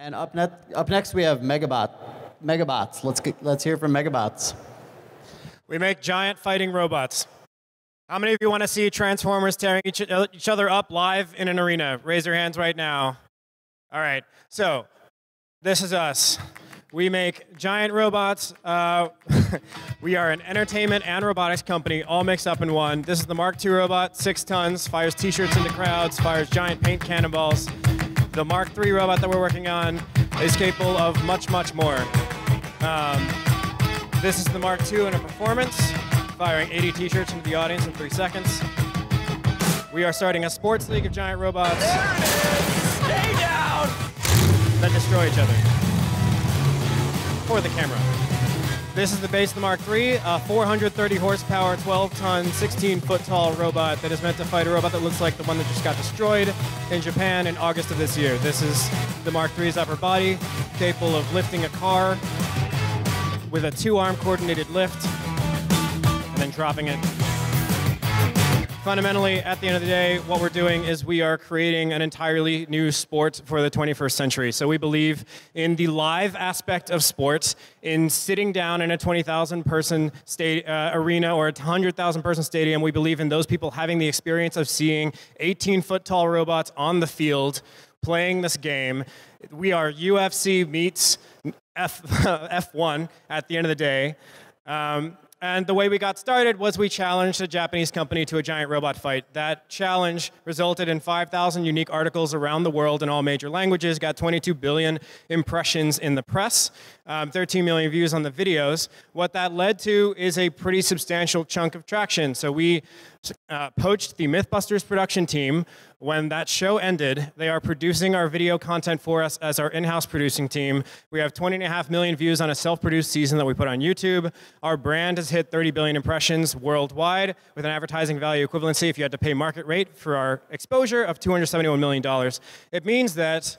And up next we have MegaBots. Let's hear from MegaBots. We make giant fighting robots. How many of you want to see Transformers tearing each other up live in an arena? Raise your hands right now. All right, so this is us. We make giant robots. We are an entertainment and robotics company all mixed up in one. This is the Mark II robot, 6 tons, fires t-shirts into crowds, fires giant paint cannonballs. The Mark III robot that we're working on is capable of much, much more. This is the Mark II in a performance, firing 80 t-shirts into the audience in 3 seconds. We are starting a sports league of giant robots. There it is! Stay down! That destroy each other. For the camera. This is the base of the Mark III, a 430 horsepower, 12-ton, 16-foot-tall robot that is meant to fight a robot that looks like the one that just got destroyed in Japan in August of this year. This is the Mark III's upper body, capable of lifting a car with a 2-arm coordinated lift and then dropping it. Fundamentally, at the end of the day, what we're doing is we are creating an entirely new sport for the 21st century. So we believe in the live aspect of sports, in sitting down in a 20,000-person arena or a 100,000-person stadium. We believe in those people having the experience of seeing 18-foot-tall robots on the field playing this game. We are UFC meets F1 at the end of the day. And the way we got started was we challenged a Japanese company to a giant robot fight. That challenge resulted in 5,000 unique articles around the world in all major languages, got 22 billion impressions in the press, 13 million views on the videos. What that led to is a pretty substantial chunk of traction. So we poached the Mythbusters production team. When that show ended, they are producing our video content for us as our in-house producing team. We have 20.5 million views on a self-produced season that we put on YouTube. Our brand has hit 30 billion impressions worldwide with an advertising value equivalency, if you had to pay market rate for our exposure, of $271 million. It means that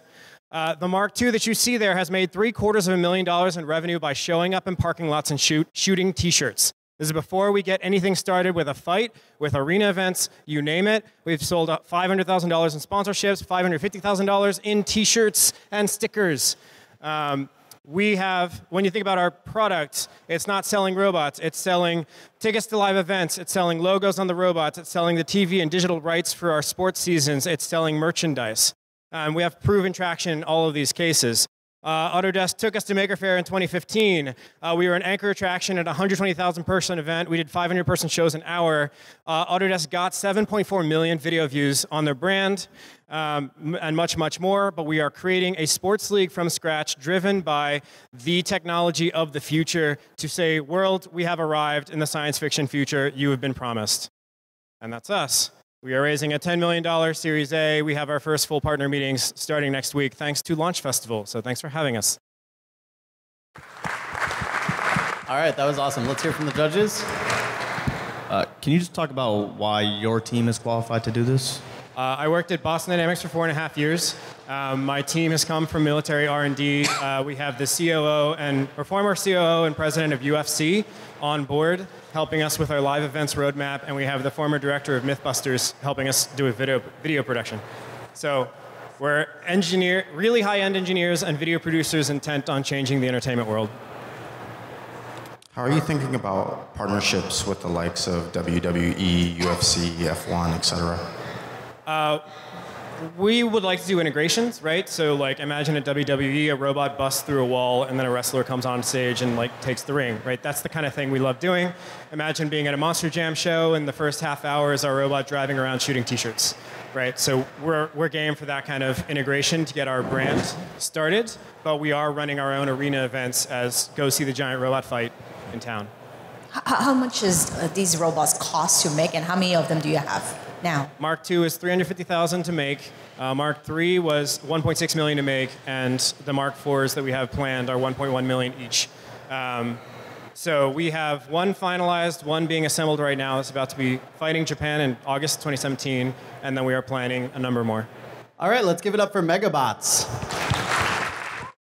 the Mark II that you see there has made $750,000 in revenue by showing up in parking lots and shooting t-shirts. This is before we get anything started with a fight, with arena events, you name it. We've sold $500,000 in sponsorships, $550,000 in t-shirts and stickers. We have, when you think about our product, it's not selling robots, it's selling tickets to live events, it's selling logos on the robots, it's selling the TV and digital rights for our sports seasons, it's selling merchandise. We have proven traction in all of these cases. Autodesk took us to Maker Faire in 2015. We were an anchor attraction at a 120,000 person event. We did 500 person shows an hour. Autodesk got 7.4 million video views on their brand and much, much more. But we are creating a sports league from scratch driven by the technology of the future to say, world, we have arrived in the science fiction future you have been promised. And that's us. We are raising a $10 million Series A. We have our first full partner meetings starting next week, thanks to Launch Festival. So thanks for having us. All right, that was awesome. Let's hear from the judges. Can you just talk about why your team is qualified to do this? I worked at Boston Dynamics for 4.5 years. My team has come from military R&D. We have the former COO and president of UFC on board, helping us with our live events roadmap, and we have the former director of Mythbusters helping us do a video production. So we're really high-end engineers and video producers intent on changing the entertainment world. How are you thinking about partnerships with the likes of WWE, UFC, F1, etc.? We would like to do integrations, right? So like imagine at WWE, a robot busts through a wall and then a wrestler comes on stage and like takes the ring, right? That's the kind of thing we love doing. Imagine being at a Monster Jam show and the first half hour is our robot driving around shooting t-shirts, right? So we're game for that kind of integration to get our brand started, but we are running our own arena events as go see the giant robot fight in town. How much is these robots cost to make and how many of them do you have now? Mark II is $350,000 to make. Mark III was $1.6 million to make, and the Mark IVs that we have planned are $1.1 million each. So we have one finalized, one being assembled right now. It's about to be fighting Japan in August 2017, and then we are planning a number more. All right, let's give it up for MegaBots.